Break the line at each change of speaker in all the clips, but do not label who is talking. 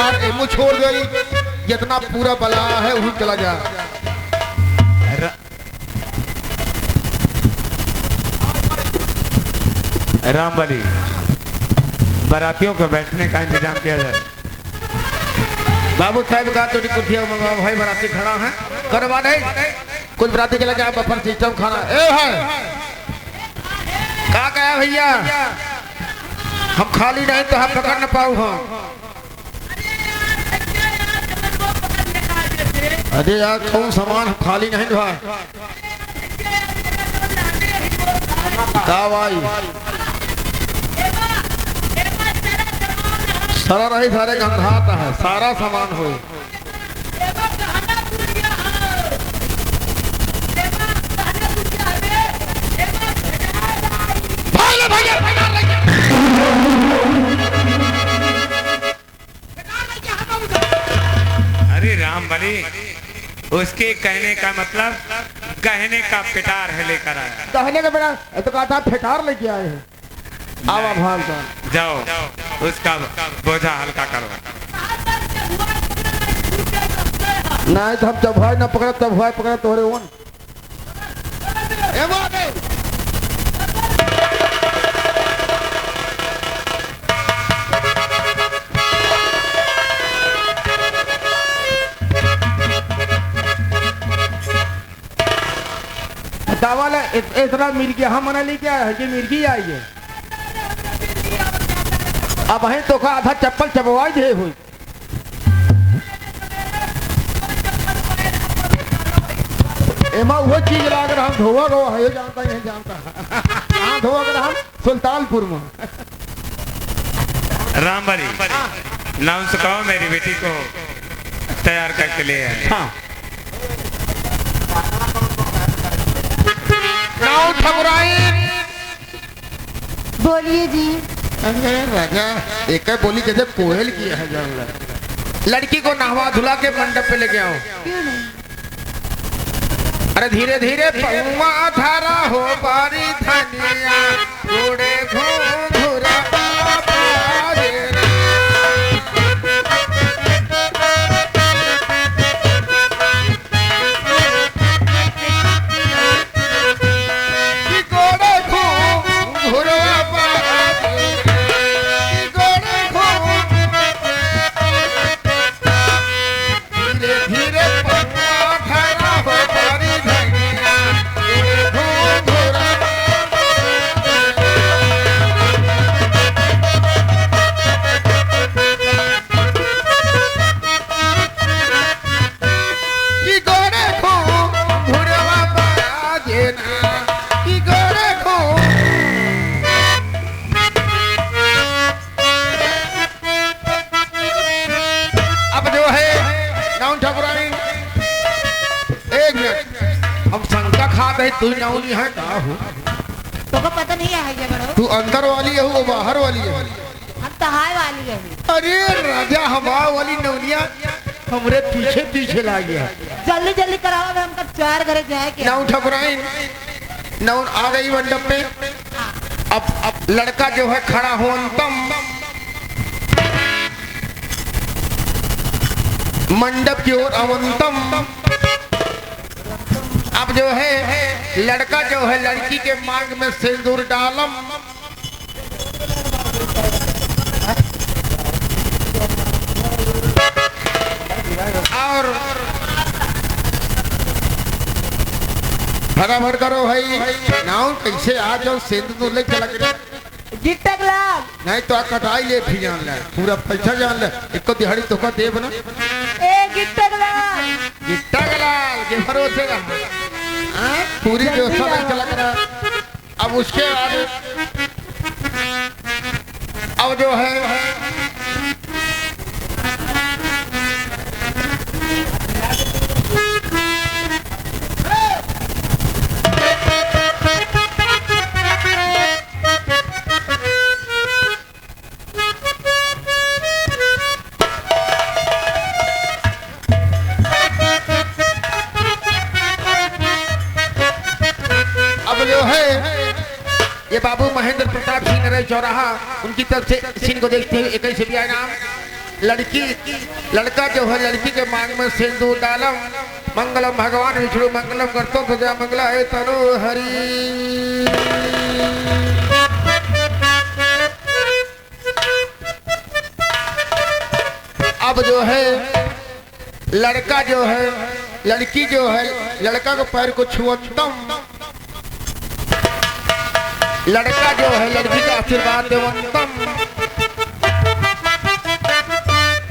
धार emu छोड़ दे, जितना पूरा बला है वही चला जा।
राम बली, बारातियों को बैठने का इंतजाम किया जाए।
बाबू साहब का तो कुर्सियां मंगवा भाई, बराती खड़ा है करवा दे। कुछ बराती के लगे बफर सिस्टम खाना ए है का कहा भैया, हम खाली नहीं तो हम पकड़ न पाऊ हम। अरे यार कौन सामान हम खाली नहीं भाई का भाई, सारा रही सारे गंधाता है, सारा सामान हो।
अरे राम बली, उसके कहने का मतलब गहने का पिटार है लेकर आया।
गहने का पिटार तो कहा था फिटार लेके आए हैं। आवा भाग
जाओ, उसका बोझा हल्का करो।
नहीं तो हम जब भाई ना पकड़ा तब भाई पकड़ा तोरे वन। दावाला इतना मिर्गी हम मना लेके आया है कि मिर्गी आई है। अब है तो का आधा चप्पल चबवाई दे हुई। एमा वो चीज लाकर हम धोवा गो है जानता है जानता कहाँ धोवा कर हम सुल्तानपुर में।
राम बली, नाम से कहो मेरी बेटी को तैयार करके ले आए।
हाँ नाउ ठकुराइन
बोलिए जी।
अरे राजा एक बोली जैसे कोहल किया है जान ला। लड़की को नहवा धुला के मंडप पे लेके आओ।
क्यों नहीं?
अरे धीरे धीरे पहुआ धारा हो बारी धनिया घोड़े घूरा तू नौनी है का हो
तो को पता नहीं है जगड़ो।
तू अंदर वाली है वो बाहर वाली है।
हम तहाय वाली है।
अरे राजा हवा वाली नौनिया हमरे पीछे पीछे ला गया।
जल्दी जल्दी कराओ, हमका चार घरे जाए के।
नौ ठकुराइन नौन आ गई मंडप पे। अब लड़का जो है खड़ा हो अंतम मंडप की ओर अवंतम। अब जो है लड़का जो है लड़की के मांग में सिंदूर डालम। और भर करो भाई नाउ कैसे आ जाओ सिंदूर ले चला कर
गिट्टक लाल
नहीं तो कटाई ले भी जान ले पूरा पैसा जान ले इको दिहाड़ी तो का देव ना।
ए गिट्टक
लाल के भरोसे रहा पूरी व्यवस्था नहीं चला कर। अब उसके बाद अब जो है ये बाबू महेंद्र प्रताप सिंह नरेश चौराहा उनकी तरफ से सीन को देखते हुए 21 रुपया इनाम। लड़की लड़का जो है लड़की के मांग में सिंदूर डालम। मंगलम भगवान विष्णु मंगलम करतो सदा मंगला है तनु हरि। अब जो है लड़का जो है लड़की जो है लड़का के पैर को छुअतम, लड़का जो है लड़की का आशीर्वाद देवंतम।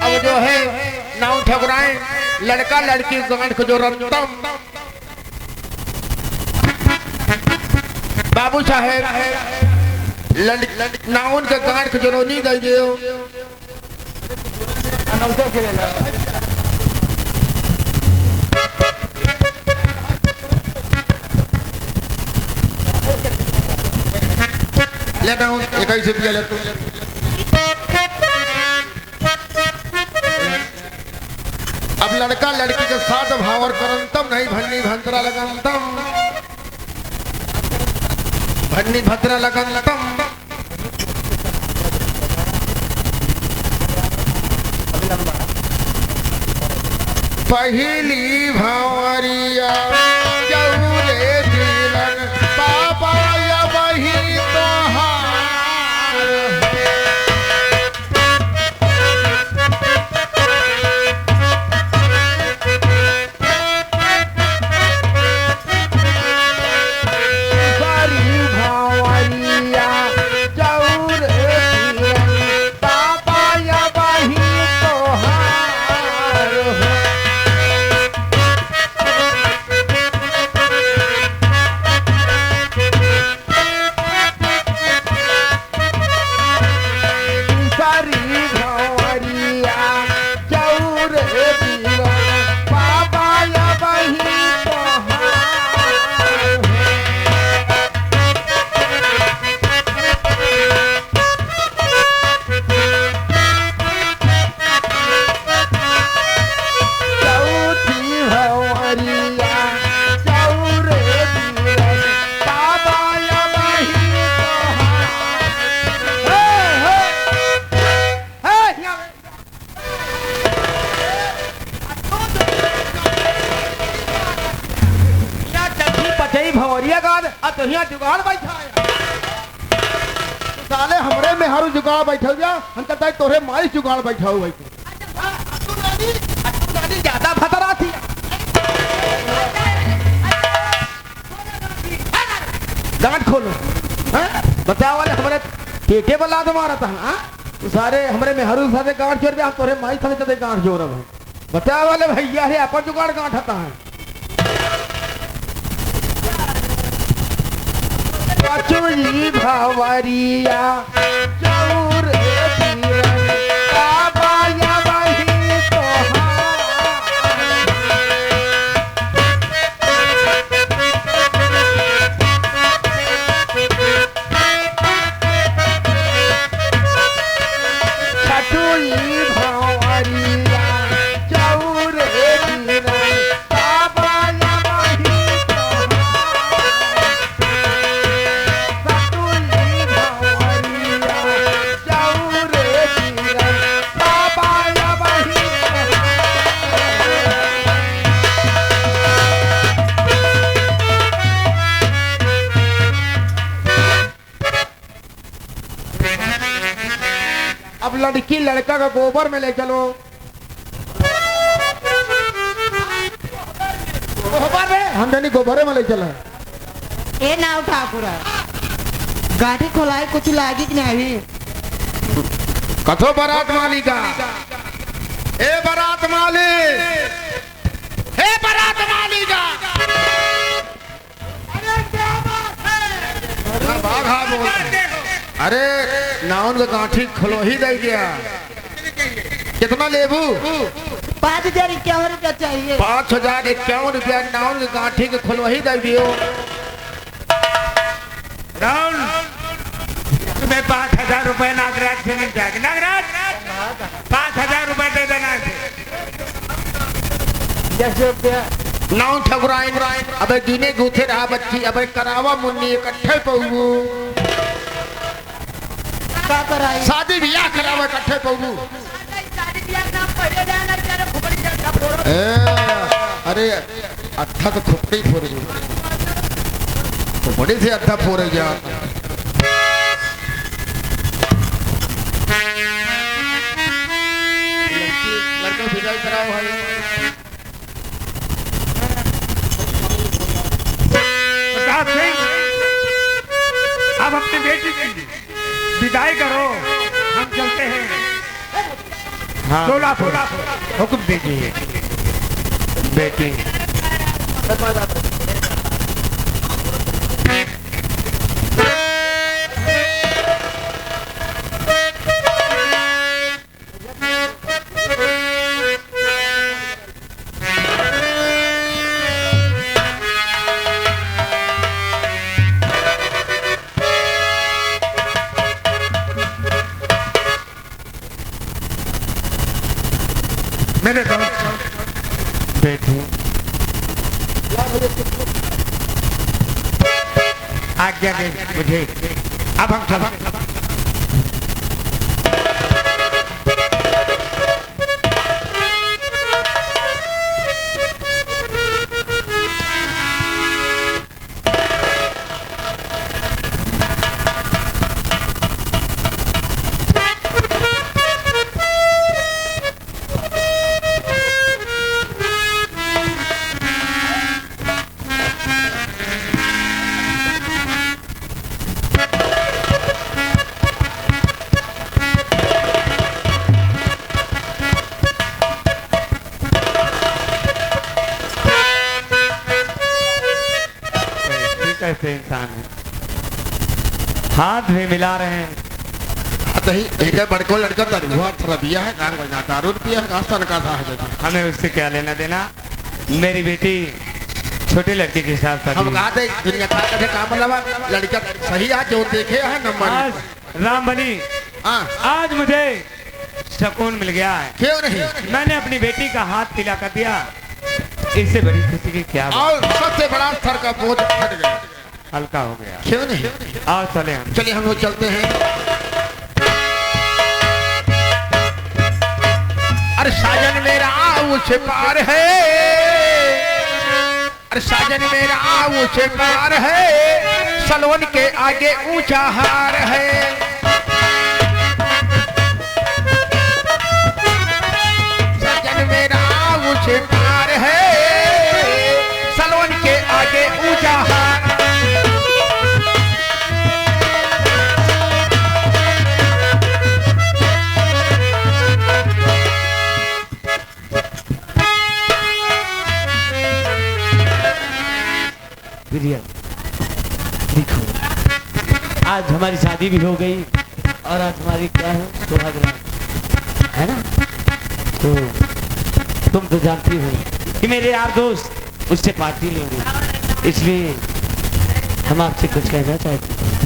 अब जो है नाव ठकुराए लड़का लड़की गांठ को जो रंतम। बाबू साहेब नाउन के गांठ को जो रोनी दे दियो। लेना एक ही सिर्फ ले तू। अब लड़का लड़की के साथ भावर करंतम नहीं भन्नी भंतरा लगनतम, भन्नी भद्रा लगनतम। पहली भावरिया जौरे दिलन पापा या वही तो यहाँ जुगाड़ बैठा है। साले हमरे में हारू जुगाड़ बैठा जा हम कहता है तोरे माई जुगाड़ बैठा हुआ है। ज्यादा खतरा थी गांठ खोलो बता वाले हमारे टेके बला मारा था। तो सारे हमारे में हरू सारे गांठ जोड़ दिया तोरे माई साले गांठ जोड़ बता वाले भैया है अपन जुगाड़ गांठ आता है। चुरी भावरिया चौर बाबा या वही छठुई भावरिया चौर बाबा या वही अब लड़की लड़का का गोबर में ले चलो। गोबर में हम जानी गोबरे में ले चला।
ए नाव ठाकुर गाड़ी खोलाई कुछ लागी कि नहीं।
कथो बारात माली का ए बारात माली हे बारात माली का बाघा बोल। अरे नाउन का गांठी खलो ही दे गया। कितना लेबू
5051 चाहिए।
5051 नाउन की गांठी के खलो ही दे दियो।
राउंड तुम्हें 5000 रुपए नागराज से मिल जाएगा। नागराज 5000 रुपए दे देना।
नाउन ठकुराइन अबे दिने गुथे रहा बच्ची अबे करावा मुन्नी इकट्ठे पऊ शादी ब्याह करावा इकट्ठे पऊ। अरे अट्ठा तो थुपड़ी फोड़ गई, तो बड़ी से अट्ठा फोड़ गया। लड़का विदाई कराओ भाई।
प्रताप सिंह, अब अपनी बेटी की विदाई करो, हम चलते हैं। हाँ, सोलापुर हुक्म दीजिए बेटी। मेरे दोस्त बेटी, आज्ञा दे मुझे, अब हम चल। कैसे इंसान है, हाथ भी मिला रहे हैं।
ही एक बड़को लड़का तरुआ रबिया है, गान बजना दारू पिया है, कास्ता का था है।
हमें उससे क्या लेना देना, मेरी बेटी छोटी लड़की के साथ साथ।
हम कहा थे दुनिया का कैसे काम लगा, लड़का सही है जो देखे है नंबर।
आज राम बनी, आज मुझे सुकून मिल गया है।
क्यों नहीं?
मैंने अपनी बेटी का हाथ पिला कर दिया, इससे बड़ी खुशी की क्या बात।
और सबसे बड़ा सर का बोझ हट गया,
हल्का हो गया।
क्यों नहीं?
आओ चले हम।
चलिए हम लोग चलते हैं। अरे साजन मेरा ऊंचे पार है, अरे साजन मेरा ऊंचे पार है, सलवन के आगे ऊंचा हार है। साजन मेरा ऊंचे पार है, सलवन के आगे ऊंचा हार।
देखो, आज हमारी शादी भी हो गई और आज हमारी क्या है, सुहाग रात है ना। तो तुम तो जानती हो कि मेरे यार दोस्त उससे पार्टी लेंगे, इसलिए हम आपसे कुछ कहना चाहते हैं।